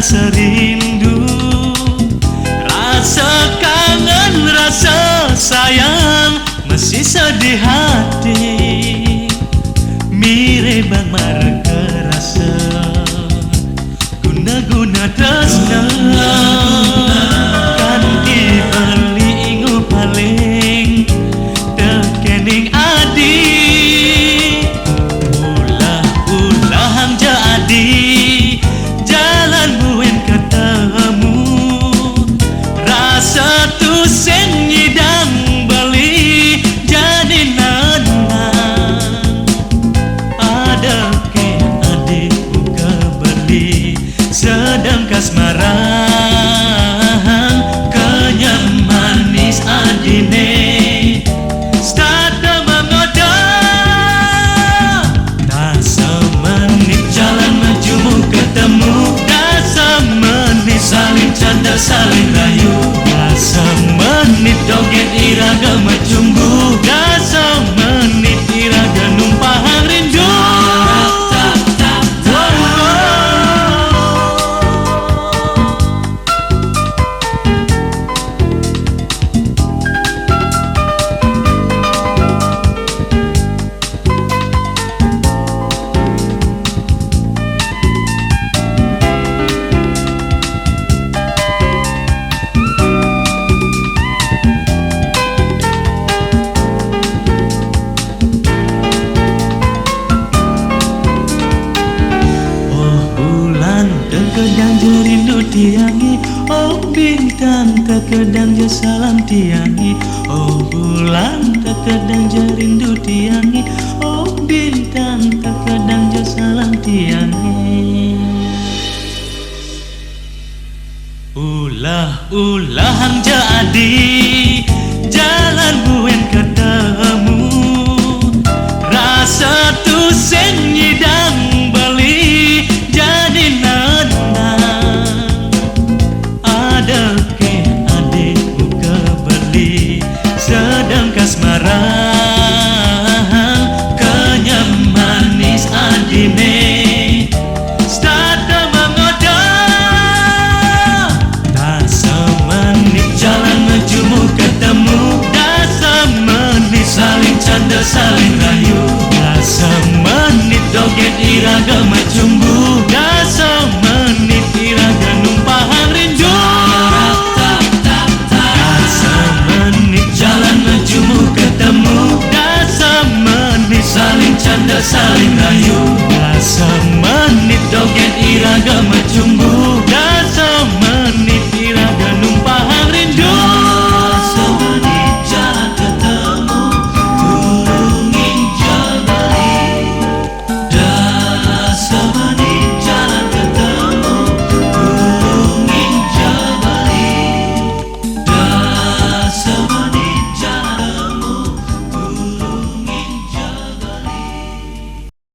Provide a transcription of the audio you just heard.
rasa rindu, rasa kangen, rasa sayang masih sedih hati. Mirip bang marga rasa guna-guna tresna kan dibeli ingu paling tekening adi. Ulah hang jadi jalan buen ketemu, rasa tu sen nyidang beli jadi nanang. Ada ke adikku kebeli sedang kasmaran kenyam manis adine. Start mengoda dah semenit jalan menuju ketemu, dah semenit saling canda saling rayu, dah semenit joget iraga mencumbu, dah semenit iraga numpang rindu. Terkadang je rindu tiangi, oh bintang terkadang je salam tiangi, oh bulan terkadang je rindu tiangi, oh bintang terkadang je salam tiangi. Ulah hang jadi jalan buen ketemu, rasa tu sen nyidang beli jadi nanang. Ada ke adikku kebeli sedang kasmaran kenyam manis adine. Start mengoda dah semenit jalan menuju ketemu, dah semenit saling canda saling rayu, dah semenit joget iraga